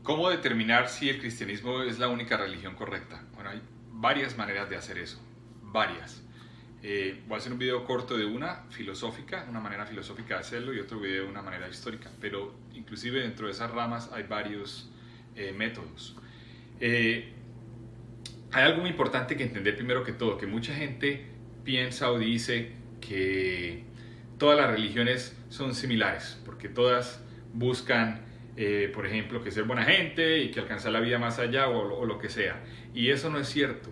¿Cómo determinar si el cristianismo es la única religión correcta? Bueno, hay varias maneras de hacer eso, varias. Voy a hacer un video corto de una filosófica, una manera filosófica de hacerlo, y otro video de una manera histórica, pero inclusive dentro de esas ramas hay varios métodos. Hay algo muy importante que entender primero que todo, que mucha gente piensa o dice que todas las religiones son similares, porque todas buscan, por ejemplo, que ser buena gente y que alcanzar la vida más allá o lo que sea. Y eso no es cierto.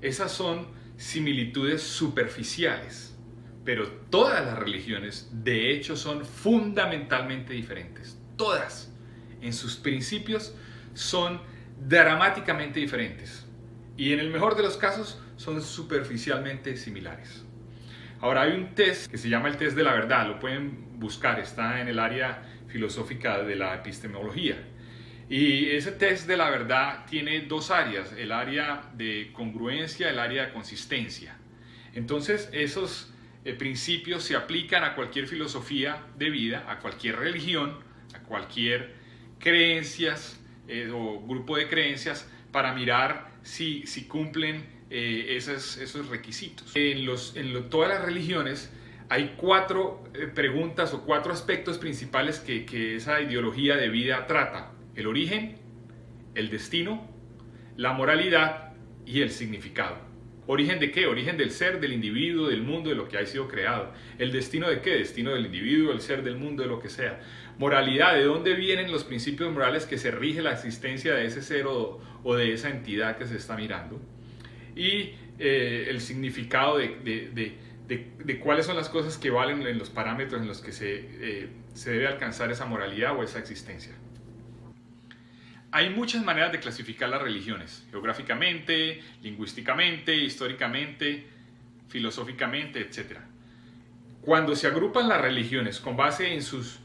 Esas son similitudes superficiales, pero todas las religiones de hecho son fundamentalmente diferentes. Todas, en sus principios, son dramáticamente diferentes. Y en el mejor de los casos son superficialmente similares. Ahora hay un test que se llama el test de la verdad, lo pueden buscar, está en el área filosófica de la epistemología. Y ese test de la verdad tiene dos áreas, el área de congruencia y el área de consistencia. Entonces esos principios se aplican a cualquier filosofía de vida, a cualquier religión, a cualquier creencias o grupo de creencias para mirar si cumplen esos requisitos. Todas las religiones hay cuatro preguntas o cuatro aspectos principales que esa ideología de vida trata: el origen, el destino, la moralidad y el significado. ¿Origen de qué? Origen del ser, del individuo, del mundo, de lo que ha sido creado. ¿El destino de qué? Destino del individuo, del ser, del mundo, de lo que sea. Moralidad, ¿de dónde vienen los principios morales que se rige la existencia de ese ser o de esa entidad que se está mirando? Y el significado de cuáles son las cosas que valen en los parámetros en los que se debe alcanzar esa moralidad o esa existencia. Hay muchas maneras de clasificar las religiones: geográficamente, lingüísticamente, históricamente, filosóficamente, etc. Cuando se agrupan las religiones con base en sus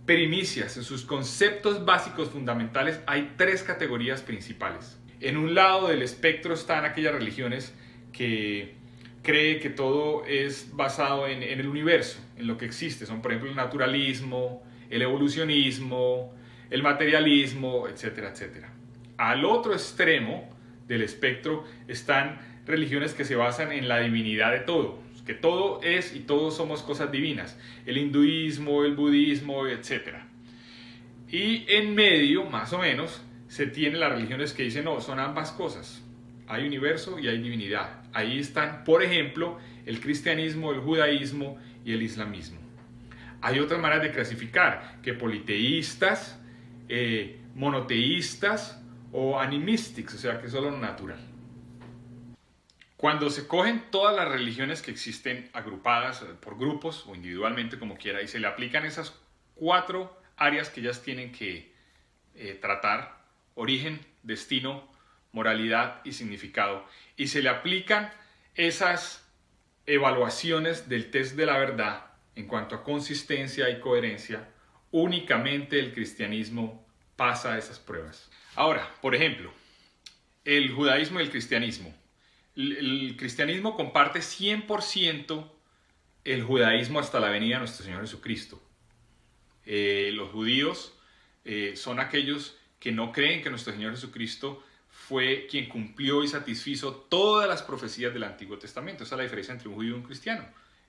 primicias, en sus conceptos básicos fundamentales, hay tres categorías principales. En un lado del espectro están aquellas religiones que creen que todo es basado en el universo, en lo que existe. Son, por ejemplo, el naturalismo, el evolucionismo, el materialismo, etcétera, etcétera. Al otro extremo del espectro están religiones que se basan en la divinidad de todo, que todo es y todos somos cosas divinas: el hinduismo, el budismo, etcétera. Y en medio, más o menos, se tienen las religiones que dicen no, son ambas cosas. Hay universo y hay divinidad. Ahí están, por ejemplo, el cristianismo, el judaísmo y el islamismo. Hay otras maneras de clasificar, que politeístas, monoteístas o animísticos, o sea que solo lo natural. Cuando se cogen todas las religiones que existen agrupadas por grupos o individualmente, como quiera, y se le aplican esas cuatro áreas que ellas tienen que tratar: origen, destino, moralidad y significado, y se le aplican esas evaluaciones del test de la verdad en cuanto a consistencia y coherencia, únicamente el cristianismo pasa esas pruebas. Ahora, por ejemplo, el judaísmo y el cristianismo. El cristianismo comparte 100% el judaísmo hasta la venida de nuestro Señor Jesucristo. Los judíos son aquellos que no creen que nuestro Señor Jesucristo fue quien cumplió y satisfizo todas las profecías del Antiguo Testamento. Esa es la diferencia entre un judío y un cristiano.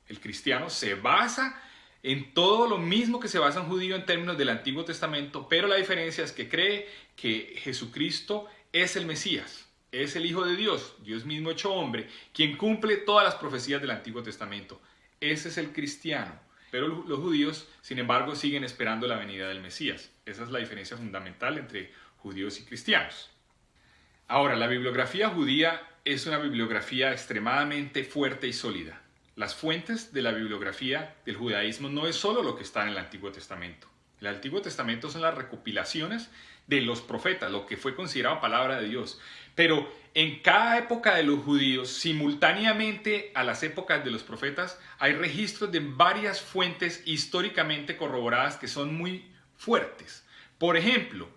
El cristiano se basa en todo lo mismo que se basa un judío en términos del Antiguo Testamento, pero la diferencia es que cree que Jesucristo es el Mesías, es el Hijo de Dios, Dios mismo hecho hombre, quien cumple todas las profecías del Antiguo Testamento. Ese es el cristiano. Pero los judíos, sin embargo, siguen esperando la venida del Mesías. Esa es la diferencia fundamental entre judíos y cristianos. Ahora, la bibliografía judía es una bibliografía extremadamente fuerte y sólida. Las fuentes de la bibliografía del judaísmo no es solo lo que está en el Antiguo Testamento. El Antiguo Testamento son las recopilaciones de los profetas, lo que fue considerado palabra de Dios. Pero en cada época de los judíos, simultáneamente a las épocas de los profetas, hay registros de varias fuentes históricamente corroboradas que son muy fuertes. Por ejemplo,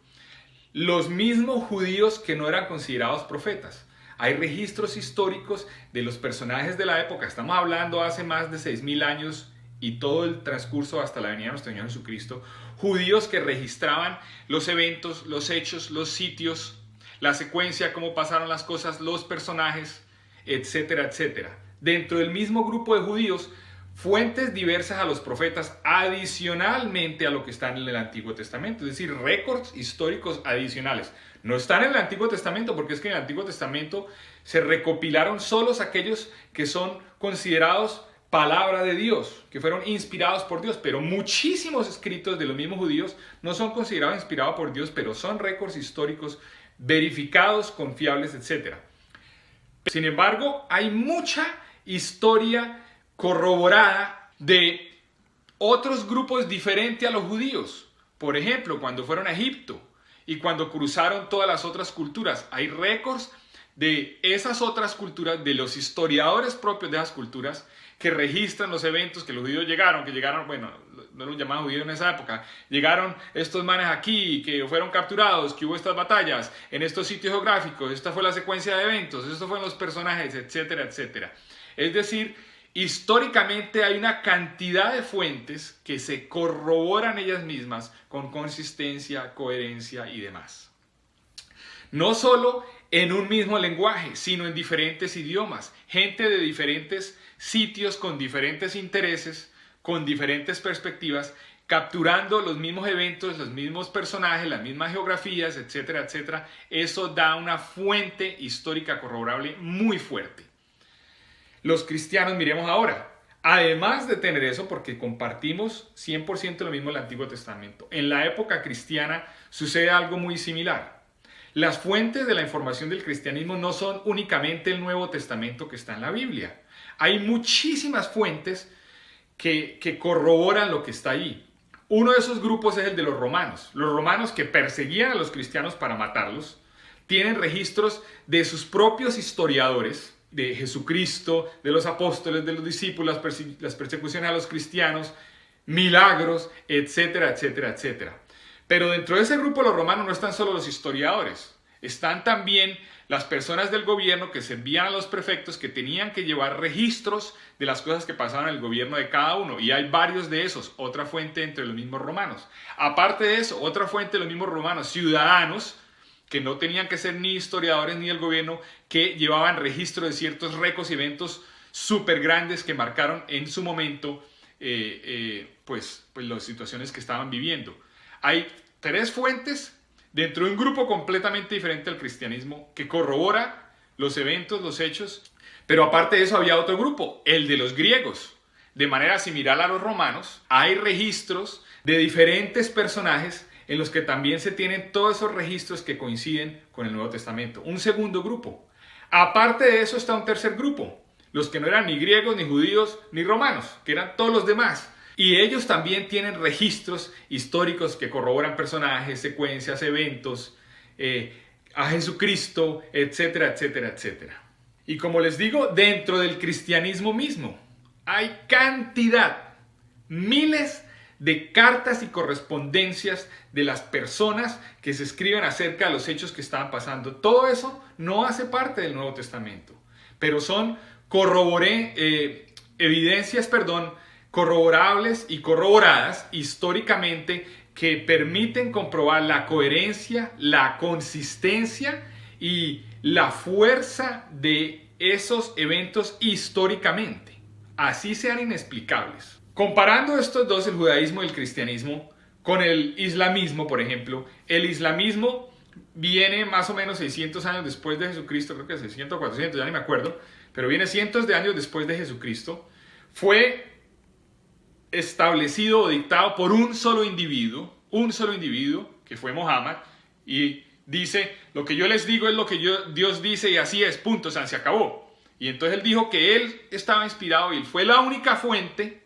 los mismos judíos que no eran considerados profetas. Hay registros históricos de los personajes de la época. Estamos hablando hace más de 6.000 años y todo el transcurso hasta la venida de nuestro Señor Jesucristo, judíos que registraban los eventos, los hechos, los sitios, la secuencia, cómo pasaron las cosas, los personajes, etcétera, etcétera. Dentro del mismo grupo de judíos, fuentes diversas a los profetas adicionalmente a lo que está en el Antiguo Testamento, es decir, récords históricos adicionales. No están en el Antiguo Testamento porque es que en el Antiguo Testamento se recopilaron solos aquellos que son considerados palabra de Dios, que fueron inspirados por Dios, pero muchísimos escritos de los mismos judíos no son considerados inspirados por Dios, pero son récords históricos verificados, confiables, etc. Sin embargo, hay mucha historia corroborada de otros grupos diferentes a los judíos. Por ejemplo, cuando fueron a Egipto y cuando cruzaron todas las otras culturas, hay récords de esas otras culturas, de los historiadores propios de esas culturas, que registran los eventos que los judíos llegaron, bueno, no los llamaban judíos en esa época, llegaron estos manes aquí, que fueron capturados, que hubo estas batallas, en estos sitios geográficos, esta fue la secuencia de eventos, estos fueron los personajes, etcétera, etcétera. Es decir, históricamente hay una cantidad de fuentes que se corroboran ellas mismas con consistencia, coherencia y demás. No solo en un mismo lenguaje, sino en diferentes idiomas, gente de diferentes sitios con diferentes intereses, con diferentes perspectivas, capturando los mismos eventos, los mismos personajes, las mismas geografías, etcétera, etcétera. Eso da una fuente histórica corroborable muy fuerte. Los cristianos, miremos ahora, además de tener eso, porque compartimos 100% lo mismo en el Antiguo Testamento, en la época cristiana sucede algo muy similar. Las fuentes de la información del cristianismo no son únicamente el Nuevo Testamento que está en la Biblia. Hay muchísimas fuentes que corroboran lo que está ahí. Uno de esos grupos es el de los romanos. Los romanos, que perseguían a los cristianos para matarlos, tienen registros de sus propios historiadores, de Jesucristo, de los apóstoles, de los discípulos, las persecuciones a los cristianos, milagros, etcétera, etcétera, etcétera. Pero dentro de ese grupo los romanos no están solo los historiadores, están también las personas del gobierno que servían a los prefectos, que tenían que llevar registros de las cosas que pasaban en el gobierno de cada uno, y hay varios de esos, otra fuente entre los mismos romanos. Aparte de eso, otra fuente de los mismos romanos, ciudadanos, que no tenían que ser ni historiadores ni el gobierno, que llevaban registro de ciertos récords y eventos súper grandes que marcaron en su momento pues las situaciones que estaban viviendo. Hay tres fuentes dentro de un grupo completamente diferente al cristianismo que corrobora los eventos, los hechos, pero aparte de eso había otro grupo, el de los griegos. De manera similar a los romanos, hay registros de diferentes personajes en los que también se tienen todos esos registros que coinciden con el Nuevo Testamento. Un segundo grupo. Aparte de eso está un tercer grupo, los que no eran ni griegos, ni judíos, ni romanos, que eran todos los demás. Y ellos también tienen registros históricos que corroboran personajes, secuencias, eventos, a Jesucristo, etcétera, etcétera, etcétera. Y como les digo, dentro del cristianismo mismo hay cantidad, miles de cartas y correspondencias de las personas que se escriben acerca de los hechos que estaban pasando. Todo eso no hace parte del Nuevo Testamento, pero son evidencias, corroborables y corroboradas históricamente, que permiten comprobar la coherencia, la consistencia y la fuerza de esos eventos históricamente, así sean inexplicables. Comparando estos dos, el judaísmo y el cristianismo, con el islamismo, por ejemplo, el islamismo viene más o menos 600 años después de Jesucristo, creo que 600 o 400, ya ni me acuerdo, pero viene cientos de años después de Jesucristo. Fue establecido o dictado por un solo individuo, que fue Mohammed, y dice, lo que yo les digo es lo que Dios dice y así es, punto, o sea, se acabó. Y entonces él dijo que él estaba inspirado y él fue la única fuente.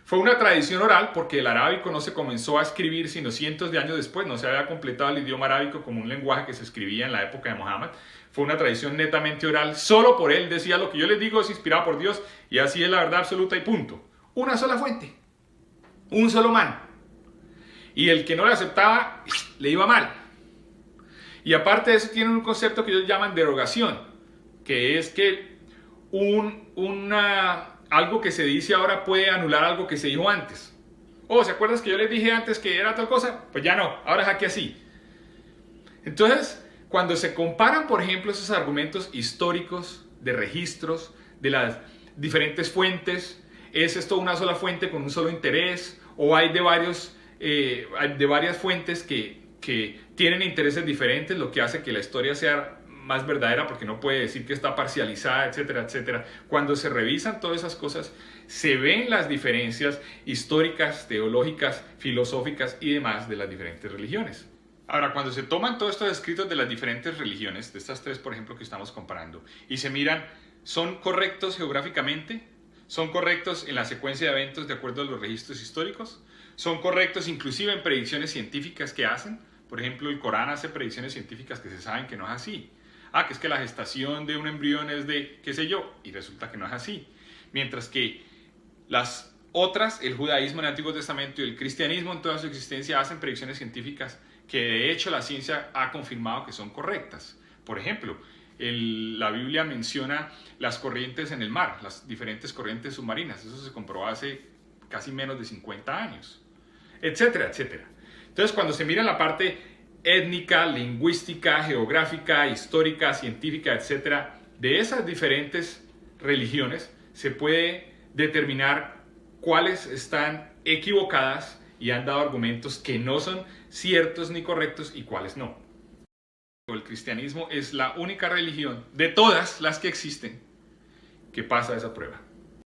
Fue una tradición oral, porque el arábico no se comenzó a escribir sino cientos de años después, no se había completado el idioma arábico como un lenguaje que se escribía en la época de Mohammed. Fue una tradición netamente oral, solo por él decía, lo que yo les digo es inspirado por Dios y así es la verdad absoluta y punto. Una sola fuente, un solo man. Y el que no le aceptaba, le iba mal. Y aparte de eso tienen un concepto que ellos llaman derogación, que es que una algo que se dice ahora puede anular algo que se dijo antes. Oh, ¿se acuerdan que yo les dije antes que era tal cosa? Pues ya no, ahora es aquí así. Entonces, cuando se comparan, por ejemplo, esos argumentos históricos de registros de las diferentes fuentes, ¿es esto una sola fuente con un solo interés? ¿O hay de varias fuentes que tienen intereses diferentes, lo que hace que la historia sea más verdadera porque no puede decir que está parcializada, etcétera, etcétera? Cuando se revisan todas esas cosas, se ven las diferencias históricas, teológicas, filosóficas y demás de las diferentes religiones. Ahora, cuando se toman todos estos escritos de las diferentes religiones, de estas tres, por ejemplo, que estamos comparando, y se miran, ¿son correctos geográficamente? ¿Son correctos en la secuencia de eventos de acuerdo a los registros históricos? ¿Son correctos inclusive en predicciones científicas que hacen? Por ejemplo, el Corán hace predicciones científicas que se saben que no es así. Que es que la gestación de un embrión es de, qué sé yo, y resulta que no es así. Mientras que las otras, el judaísmo en el Antiguo Testamento y el cristianismo en toda su existencia hacen predicciones científicas que de hecho la ciencia ha confirmado que son correctas. Por ejemplo, la Biblia menciona las corrientes en el mar, las diferentes corrientes submarinas. Eso se comprobó hace casi menos de 50 años, etcétera, etcétera. Entonces, cuando se mira la parte étnica, lingüística, geográfica, histórica, científica, etcétera, de esas diferentes religiones, se puede determinar cuáles están equivocadas y han dado argumentos que no son ciertos ni correctos y cuáles no. El cristianismo es la única religión de todas las que existen que pasa esa prueba.